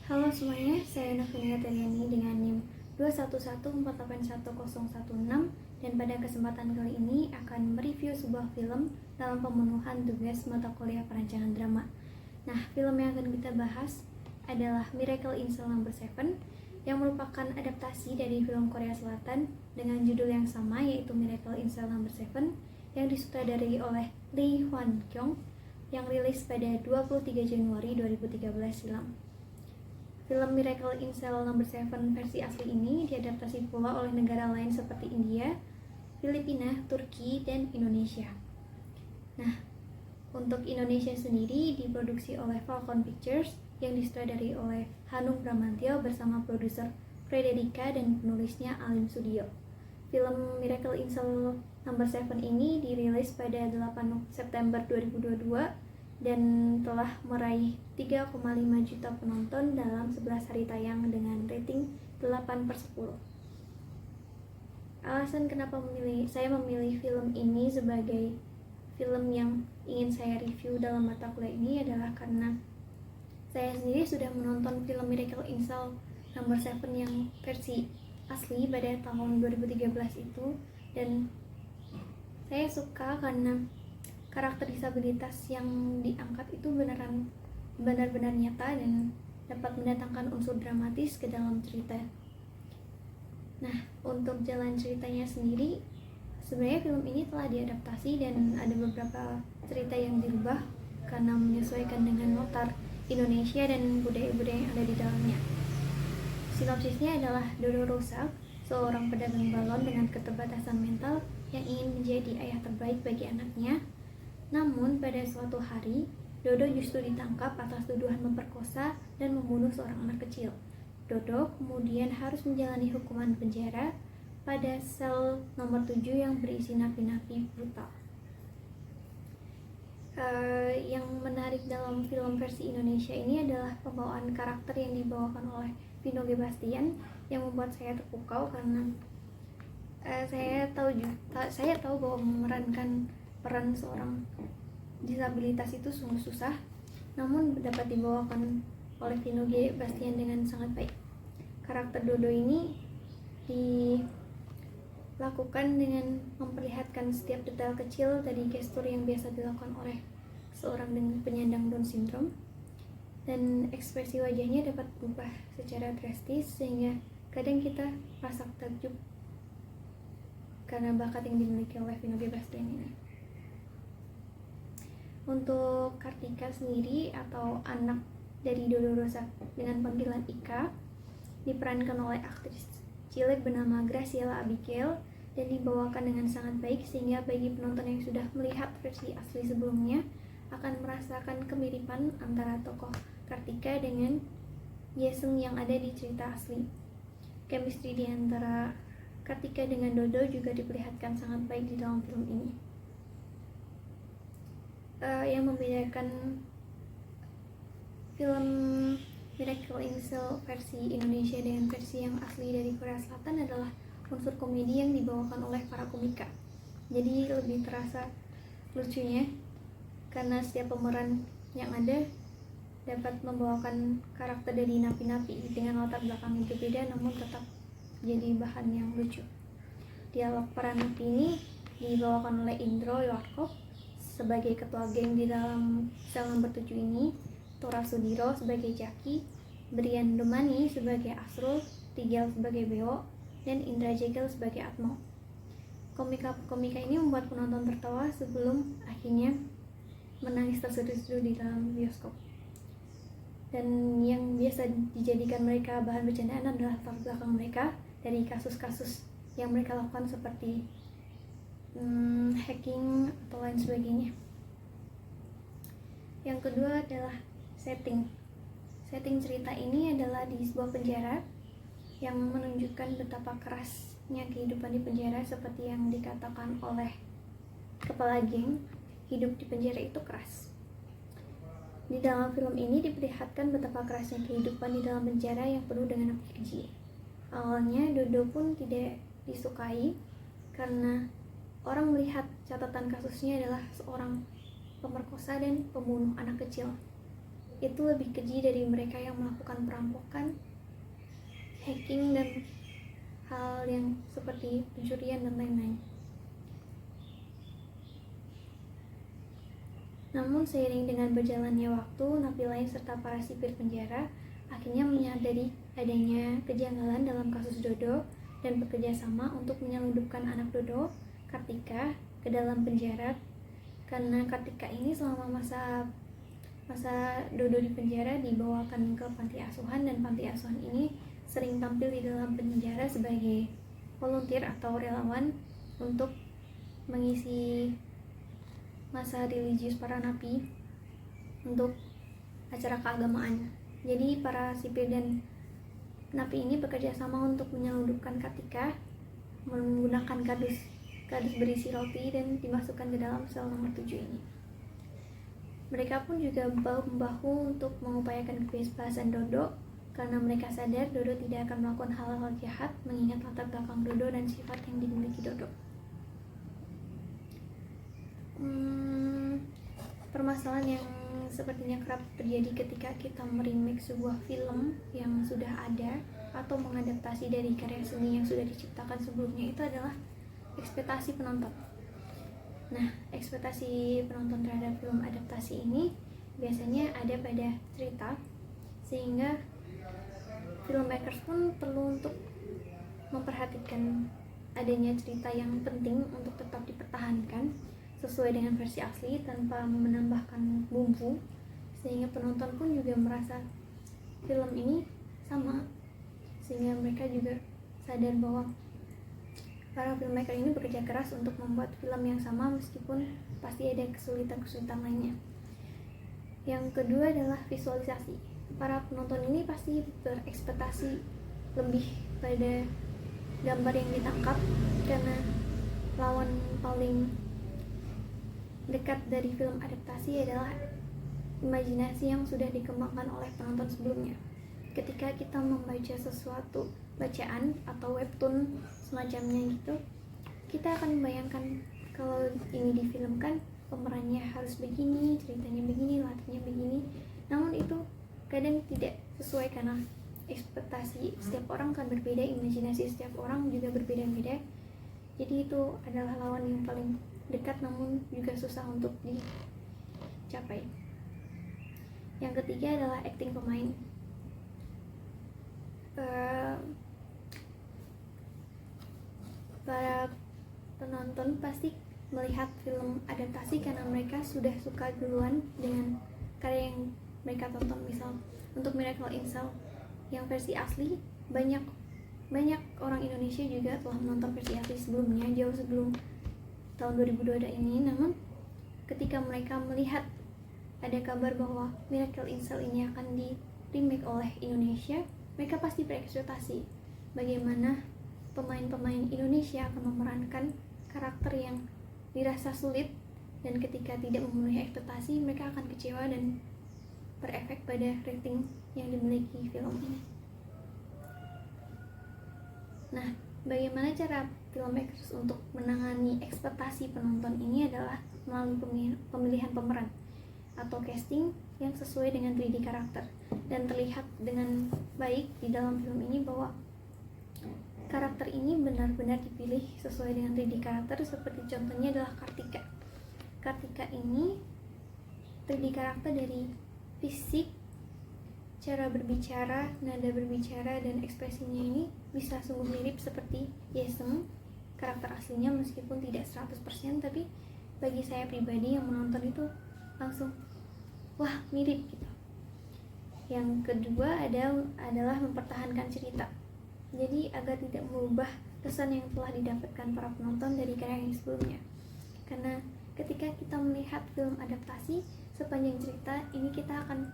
Halo semuanya, saya Novenia Tariani dengan NIM 211481016 dan pada kesempatan kali ini akan mereview sebuah film dalam pemenuhan tugas mata kuliah perancangan drama. Nah, film yang akan kita bahas adalah Miracle in Cell No. 7 yang merupakan adaptasi dari film Korea Selatan dengan judul yang sama yaitu Miracle in Cell No. 7 yang disutradarai oleh Lee Hwan Kyung yang rilis pada 23 Januari 2013 silam. Film Miracle in Cell No. 7 versi asli ini diadaptasi pula oleh negara lain seperti India, Filipina, Turki, dan Indonesia. Nah, untuk Indonesia sendiri diproduksi oleh Falcon Pictures yang disutradarai oleh Hanung Bramantyo bersama produser Frederica dan penulisnya Alim Studio. Film Miracle in Cell No. 7 ini dirilis pada 8 September 2022 dan telah meraih 3,5 juta penonton dalam 11 hari tayang dengan rating 8/10. Alasan kenapa saya memilih film ini sebagai film yang ingin saya review dalam mata kuliah ini adalah karena saya sendiri sudah menonton film Miracle in Cell No. 7 yang versi asli pada tahun 2013 itu, dan saya suka karena karakter disabilitas yang diangkat itu benar-benar nyata dan dapat mendatangkan unsur dramatis ke dalam cerita. Nah, untuk jalan ceritanya sendiri, sebenarnya film ini telah diadaptasi dan ada beberapa cerita yang dirubah karena menyesuaikan dengan latar Indonesia dan budaya-budaya yang ada di dalamnya. Sinopsisnya adalah Dodo Rosak, seorang pedagang balon dengan keterbatasan mental yang ingin menjadi ayah terbaik bagi anaknya. Namun pada suatu hari, Dodo justru ditangkap atas tuduhan memperkosa dan membunuh seorang anak kecil. Dodo kemudian harus menjalani hukuman penjara pada sel nomor 7 yang berisi napi-napi brutal. Yang menarik dalam film versi Indonesia ini adalah pembawaan karakter yang dibawakan oleh Vino G. Bastian yang membuat saya terpukau karena saya tahu bahwa memerankan peran seorang disabilitas itu sungguh susah, namun dapat dibawakan oleh Vino G. Bastian dengan sangat baik. Karakter Dodo ini dilakukan dengan memperlihatkan setiap detail kecil dari gestur yang biasa dilakukan oleh seorang dengan penyandang Down syndrome, dan ekspresi wajahnya dapat berubah secara drastis sehingga kadang kita merasa takjub karena bakat yang dimiliki oleh Vino G. Bastian ini. Untuk Kartika sendiri atau anak dari Dodo Rosak dengan panggilan Ika diperankan oleh aktris cilik bernama Graciela Abigail dan dibawakan dengan sangat baik sehingga bagi penonton yang sudah melihat versi asli sebelumnya akan merasakan kemiripan antara tokoh Kartika dengan Yesung yang ada di cerita asli. Chemistry di antara Kartika dengan Dodo juga diperlihatkan sangat baik di dalam film ini. Yang membedakan film Miracle in Cell versi Indonesia dengan versi yang asli dari Korea Selatan adalah unsur komedi yang dibawakan oleh para komika. Jadi lebih terasa lucunya karena setiap pemeran yang ada dapat membawakan karakter dari napi-napi dengan latar belakang yang berbeda namun tetap jadi bahan yang lucu. Dialog para napi ini dibawakan oleh Indro Yorkov sebagai ketua geng di dalam sel nomor 7 ini, Tora Sudiro sebagai Jaki, Brian Domani sebagai Asrul, Tigel sebagai Beo, dan Indra Jegel sebagai Atmo. Komika ini membuat penonton tertawa sebelum akhirnya menangis terseduh-seduh di dalam bioskop. Dan yang biasa dijadikan mereka bahan bercandaan adalah latar belakang mereka dari kasus-kasus yang mereka lakukan seperti hacking atau lain sebagainya. Yang kedua adalah setting cerita ini adalah di sebuah penjara yang menunjukkan betapa kerasnya kehidupan di penjara seperti yang dikatakan oleh kepala geng, hidup di penjara itu keras. Di dalam film ini diperlihatkan betapa kerasnya kehidupan di dalam penjara yang penuh dengan api keji. Awalnya Dodo pun tidak disukai karena orang melihat catatan kasusnya adalah seorang pemerkosa dan pembunuh anak kecil. itu lebih keji dari mereka yang melakukan perampokan, hacking, dan hal yang seperti pencurian dan lain-lain. Namun seiring dengan berjalannya waktu, napi lain serta para sipir penjara akhirnya menyadari adanya kejanggalan dalam kasus Dodo dan bekerja sama untuk menyelundupkan anak Dodo, Kartika, ke dalam penjara. Karena Kartika ini selama masa Dodo di penjara dibawakan ke panti asuhan, dan panti asuhan ini sering tampil di dalam penjara sebagai volunteer atau relawan untuk mengisi masa religius para napi untuk acara keagamaan. Jadi para sipir dan napi ini bekerja sama untuk menyelundupkan Kartika menggunakan kardus berisi roti dan dimasukkan ke dalam sel nomor 7 ini. Mereka pun juga bahu-membahu untuk mengupayakan kebebasan Dodo, karena mereka sadar Dodo tidak akan melakukan hal-hal jahat mengingat latar belakang Dodo dan sifat yang dimiliki Dodo. Permasalahan yang sepertinya kerap terjadi ketika kita meremake sebuah film yang sudah ada atau mengadaptasi dari karya seni yang sudah diciptakan sebelumnya itu adalah ekspektasi penonton. Nah, ekspektasi penonton terhadap film adaptasi ini biasanya ada pada cerita, sehingga filmmakers pun perlu untuk memperhatikan adanya cerita yang penting untuk tetap dipertahankan sesuai dengan versi asli tanpa menambahkan bumbu, sehingga penonton pun juga merasa film ini sama, sehingga mereka juga sadar bahwa para filmmaker ini bekerja keras untuk membuat film yang sama meskipun pasti ada kesulitan-kesulitan lainnya. Yang kedua adalah visualisasi. Para penonton ini pasti berekspektasi lebih pada gambar yang ditangkap, karena lawan paling dekat dari film adaptasi adalah imajinasi yang sudah dikembangkan oleh penonton sebelumnya. Ketika kita membaca sesuatu bacaan atau webtoon semacamnya gitu, kita akan membayangkan kalau ini difilmkan pemerannya harus begini, ceritanya begini, latarnya begini. Namun itu kadang tidak sesuai karena ekspektasi setiap orang kan berbeda, imajinasi setiap orang juga berbeda-beda. Jadi itu adalah lawan yang paling dekat namun juga susah untuk dicapai. Yang ketiga adalah acting pemain. Para penonton pasti melihat film adaptasi karena mereka sudah suka duluan dengan karya yang mereka tonton. Misal untuk Miracle in Cell yang versi asli, banyak orang Indonesia juga telah menonton versi asli sebelumnya, jauh sebelum tahun 2002 ini. Namun ketika mereka melihat ada kabar bahwa Miracle in Cell ini akan di remake oleh Indonesia, mereka pasti berekspektasi bagaimana pemain-pemain Indonesia akan memerankan karakter yang dirasa sulit, dan ketika tidak memenuhi ekspektasi mereka akan kecewa dan berefek pada rating yang dimiliki film ini. Nah, bagaimana cara filmmakers untuk menangani ekspektasi penonton ini adalah melalui pemilihan pemeran atau casting yang sesuai dengan 3D karakter, dan terlihat dengan baik di dalam film ini bahwa karakter ini benar-benar dipilih sesuai dengan 3D karakter. Seperti contohnya adalah Kartika. Kartika ini 3D karakter dari fisik, cara berbicara, nada berbicara, dan ekspresinya ini bisa sungguh mirip seperti Yesung, karakter aslinya, meskipun tidak 100%, tapi bagi saya pribadi yang menonton itu langsung wah mirip gitu. Yang kedua adalah mempertahankan cerita. Jadi agar tidak merubah kesan yang telah didapatkan para penonton dari karya yang sebelumnya. Karena ketika kita melihat film adaptasi, sepanjang cerita ini kita akan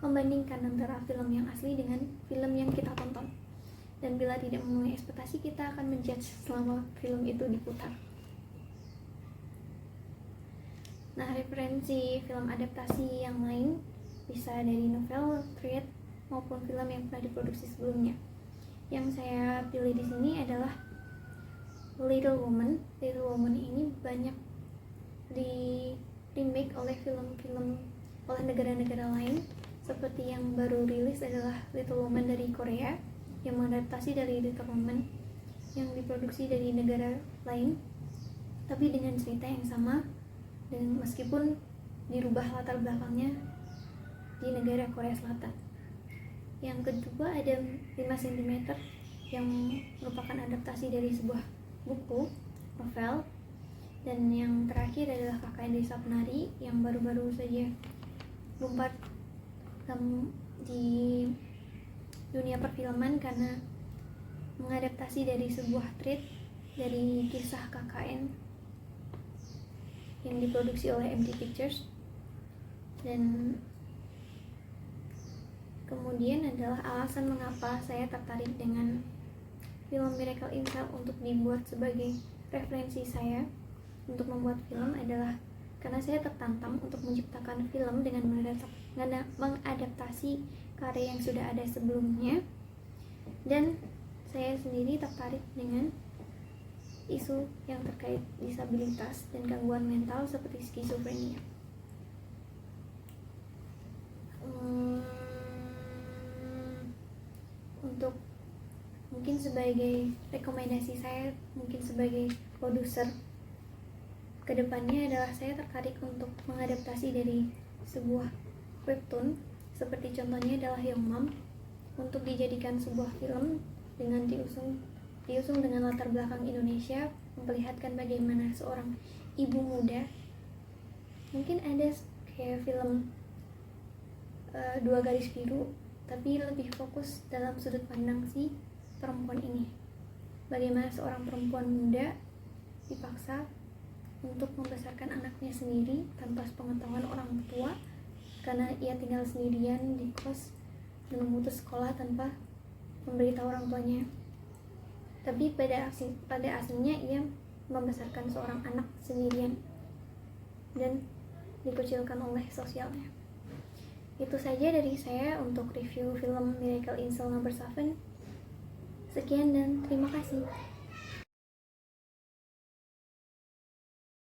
membandingkan antara film yang asli dengan film yang kita tonton. Dan bila tidak memenuhi ekspektasi, kita akan menjudge selama film itu diputar. Nah, referensi film adaptasi yang lain bisa dari novel, thread, maupun film yang pernah diproduksi sebelumnya. Yang saya pilih di sini adalah Little Woman. Little Woman ini banyak di remake oleh film-film oleh negara-negara lain, seperti yang baru rilis adalah Little Woman dari Korea, yang mengadaptasi dari Little Woman yang diproduksi dari negara lain, tapi dengan cerita yang sama, dan meskipun dirubah latar belakangnya di negara Korea Selatan. Yang kedua ada 5 cm yang merupakan adaptasi dari sebuah buku novel, dan yang terakhir adalah KKN Desa Penari yang baru-baru saja lompat di dunia perfilman karena mengadaptasi dari sebuah thread dari kisah KKN yang diproduksi oleh MD Pictures. Dan kemudian adalah alasan mengapa saya tertarik dengan film Miracle in Cell untuk dibuat sebagai referensi saya untuk membuat film adalah karena saya tertantang untuk menciptakan film dengan mengadaptasi karya yang sudah ada sebelumnya, dan saya sendiri tertarik dengan isu yang terkait disabilitas dan gangguan mental seperti skizofrenia. Untuk mungkin sebagai rekomendasi saya, mungkin sebagai produser kedepannya adalah saya tertarik untuk mengadaptasi dari sebuah webtoon seperti contohnya adalah Young Mom untuk dijadikan sebuah film dengan diusung dengan latar belakang Indonesia, memperlihatkan bagaimana seorang ibu muda, mungkin ada kayak film Dua Garis Biru, tapi lebih fokus dalam sudut pandang si perempuan ini, bagaimana seorang perempuan muda dipaksa untuk membesarkan anaknya sendiri tanpa sepengetahuan orang tua karena ia tinggal sendirian di kos dan memutus sekolah tanpa memberitahu orang tuanya. Tapi pada aslinya ia membesarkan seorang anak sendirian dan dikucilkan oleh sosialnya. Itu saja dari saya untuk review film Miracle in Cell No. 7. Sekian dan terima kasih.